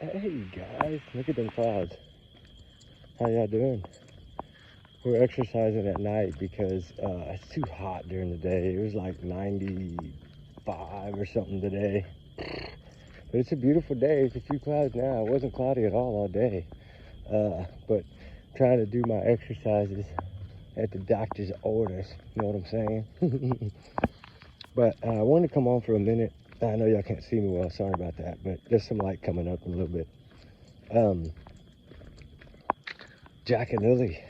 Hey guys, look at them clouds. How y'all doing? We're exercising at night because it's too hot during the day. It was like 95 or something today. But it's a beautiful day. It's a few clouds now. It wasn't cloudy at all day. But trying to do my exercises at the doctor's orders. You know what I'm saying? But I wanted to come on for a minute. I know y'all can't see me well. Sorry about that. But there's some light coming up in a little bit. Jack and Lily.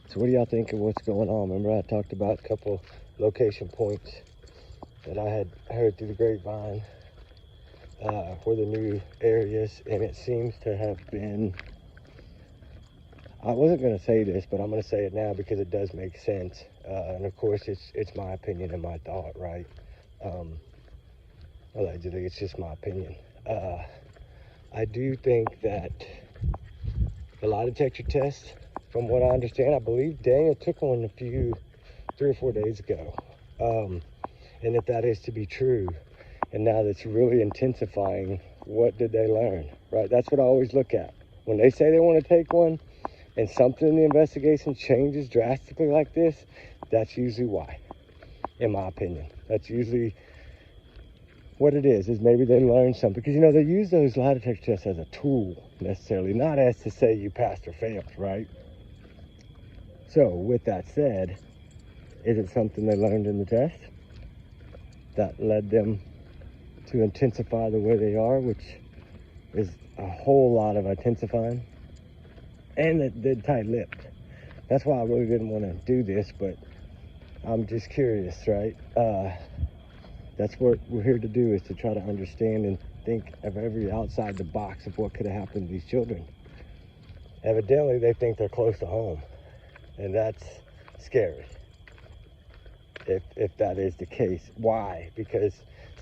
So what do y'all think of what's going on? Remember I talked about a couple location points that I had heard through the grapevine for the new areas, and it seems to have been, I wasn't going to say this, but I'm going to say it now because it does make sense. And of course it's my opinion and my thought, right? Allegedly, it's just my opinion. I do think that the lie detector test, from what I understand, I believe Daniel took one 3 or 4 days ago. And if that is to be true, and now that's really intensifying, what did they learn, right? That's what I always look at. When they say they want to take one and something in the investigation changes drastically like this, that's usually why, in my opinion. That's usually what it is maybe they learned something. Because, you know, they use those lie detector tests as a tool, necessarily, not as to say you passed or failed, right? So, with that said, is it something they learned in the test that led them to intensify the way they are, which is a whole lot of intensifying? And they're tight-lipped. That's why I really didn't want to do this, but I'm just curious, right? That's what we're here to do, is to try to understand and think of every outside the box of what could have happened to these children. Evidently, they think they're close to home, and that's scary. If that is the case. Why? Because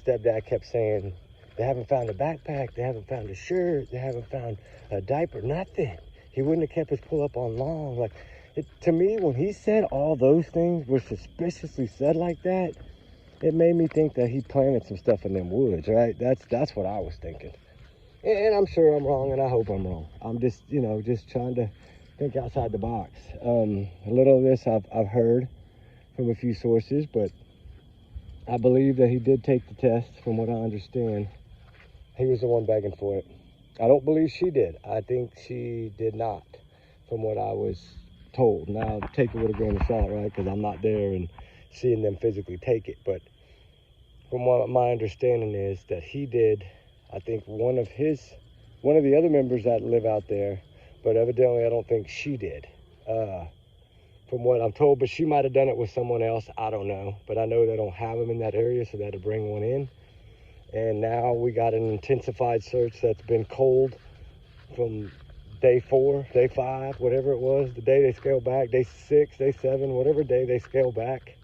stepdad kept saying they haven't found a backpack, they haven't found a shirt, they haven't found a diaper, nothing. He wouldn't have kept his pull up on long. Like, to me, when he said all those things were suspiciously said like that, it made me think that he planted some stuff in them woods, right? That's what I was thinking. And I'm sure I'm wrong, and I hope I'm wrong. I'm just, just trying to think outside the box. A little of this I've heard from a few sources, but I believe that he did take the test. From what I understand, he was the one begging for it. I don't believe she did. I think she did not, from what I was told. Now, take it with a grain of salt, right? Because I'm not there and seeing them physically take it. But from what my understanding is, that he did. I think one of the other members that live out there, but evidently I don't think she did. From what I'm told, but she might have done it with someone else. I don't know, but I know they don't have them in that area, so they had to bring one in. And now we got an intensified search that's been cold from day 4, day 5, whatever it was, the day they scaled back, day 6, day 7, whatever day they scale back.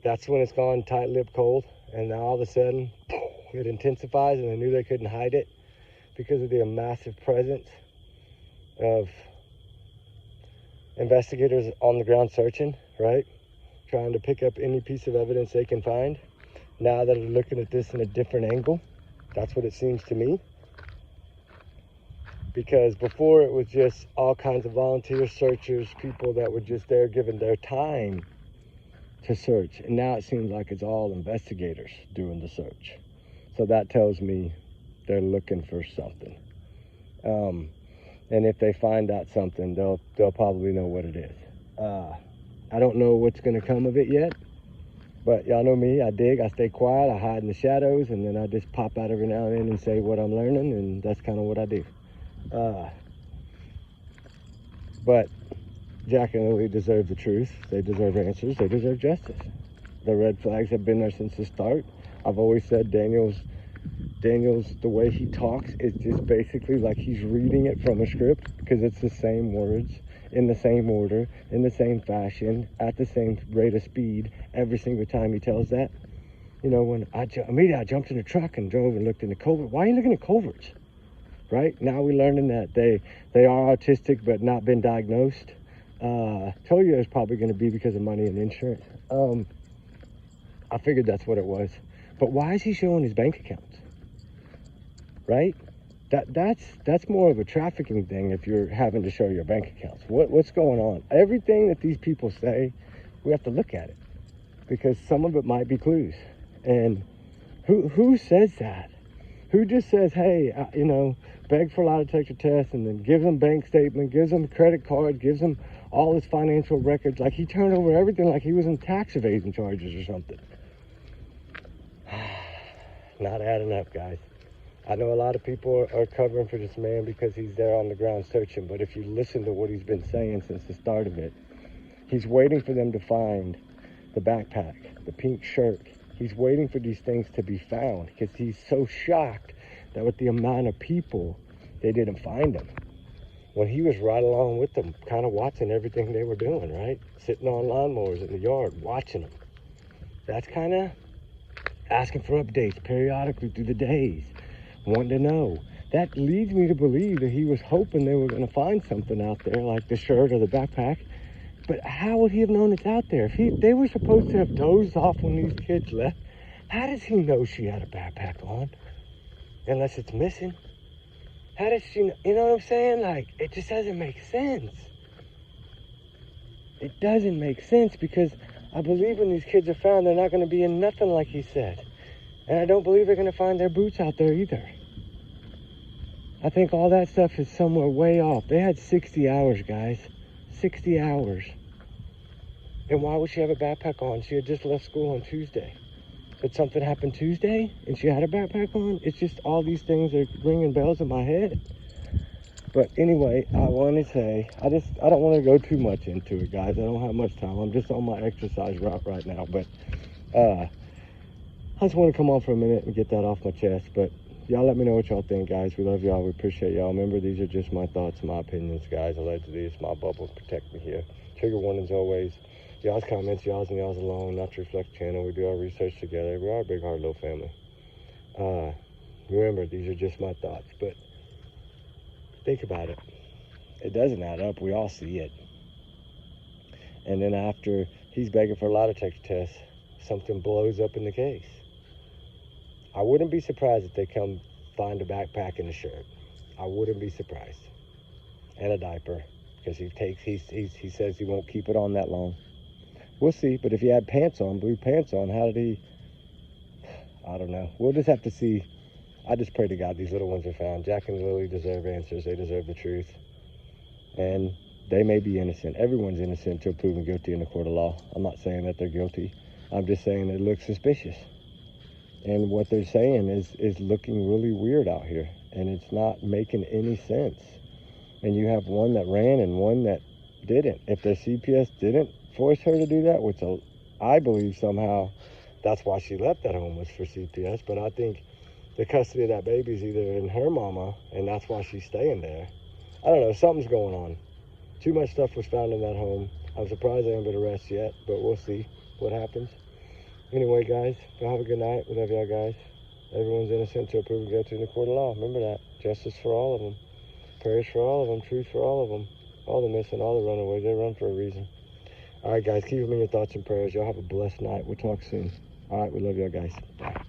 That's when it's gone tight-lipped cold, and now all of a sudden it intensifies, and they knew they couldn't hide it because of the massive presence of investigators on the ground searching, right? Trying to pick up any piece of evidence they can find. Now that they're looking at this in a different angle, that's what it seems to me. Because before it was just all kinds of volunteer searchers, people that were just there giving their time to search. And now it seems like it's all investigators doing the search. So that tells me they're looking for something. And if they find out something, they'll probably know what it is. I don't know what's going to come of it yet, but y'all know me. I dig. I stay quiet. I hide in the shadows, and then I just pop out every now and then and say what I'm learning, and that's kind of what I do. But Jack and Lily deserve the truth. They deserve answers. They deserve justice. The red flags have been there since the start. I've always said Daniel's, the way he talks is just basically like he's reading it from a script, because it's the same words, in the same order, in the same fashion, at the same rate of speed, every single time he tells that. You know, when immediately I jumped in the truck and drove and looked in the culvert. Why are you looking at culverts? Right? Now we're learning that they are autistic but not been diagnosed. Told you it was probably going to be because of money and insurance. I figured that's what it was. But why is he showing his bank accounts? Right? That's more of a trafficking thing if you're having to show your bank accounts. What's going on? Everything that these people say, we have to look at it, because some of it might be clues. And who says that? Who just says, hey, beg for a lie detector test, and then gives them bank statement, gives them credit card, gives them all his financial records, like he turned over everything like he was in tax evasion charges or something. Not adding up, guys. I know a lot of people are covering for this man because he's there on the ground searching, but if you listen to what he's been saying since the start of it, he's waiting for them to find the backpack, the pink shirt. He's waiting for these things to be found because he's so shocked that with the amount of people, they didn't find them. When he was right along with them, kind of watching everything they were doing, right? Sitting on lawnmowers in the yard, watching them. That's kind of asking for updates periodically through the days, wanting to know. That leads me to believe that he was hoping they were going to find something out there, like the shirt or the backpack. But how would he have known it's out there? If they were supposed to have dozed off when these kids left, how does he know she had a backpack on? Unless it's missing. How does she know? You know what I'm saying? Like, it just doesn't make sense. It doesn't make sense, because I believe when these kids are found, they're not going to be in nothing like he said. And I don't believe they're going to find their boots out there either. I think all that stuff is somewhere way off. They had 60 hours, guys. 60 hours. And why would she have a backpack on? She had just left school on Tuesday. Did something happen Tuesday and she had a backpack on? It's just all these things are ringing bells in my head. But anyway, I want to say, I don't want to go too much into it, guys. I don't have much time. I'm just on my exercise route right now. But I just want to come on for a minute and get that off my chest. But y'all let me know what y'all think, guys. We love y'all. We appreciate y'all. Remember, these are just my thoughts and my opinions, guys. Allegedly, it's my bubble. Protect me here. Trigger warnings always. Y'all's comments, y'all's and y'all's alone. Not to reflect channel. We do our research together. We are a big heart, little family. Remember, these are just my thoughts. But think about it. It doesn't add up. We all see it. And then after he's begging for a lie detector test, something blows up in the case. I wouldn't be surprised if they come find a backpack and a shirt. I wouldn't be surprised. And a diaper, because he says he won't keep it on that long. We'll see. But if he had pants on, blue pants on, how did he? I don't know. We'll just have to see. I just pray to God these little ones are found. Jack and Lily deserve answers. They deserve the truth. And they may be innocent. Everyone's innocent until proven guilty in the court of law. I'm not saying that they're guilty. I'm just saying it looks suspicious. And what they're saying is looking really weird out here. And it's not making any sense. And you have one that ran and one that didn't. If their CPS didn't force her to do that, which I believe somehow that's why she left that home, was for CPS. But I think the custody of that baby is either in her mama, and that's why she's staying there. I don't know. Something's going on. Too much stuff was found in that home. I'm surprised they haven't been arrested yet, but we'll see what happens. Anyway, guys, y'all have a good night. We love y'all, guys. Everyone's innocent until proven guilty in the court of law. Remember that. Justice for all of them. Prayers for all of them. Truth for all of them. All the missing, all the runaways. They run for a reason. All right, guys, keep them in your thoughts and prayers. Y'all have a blessed night. We'll talk soon. All right, we love y'all, guys. Bye.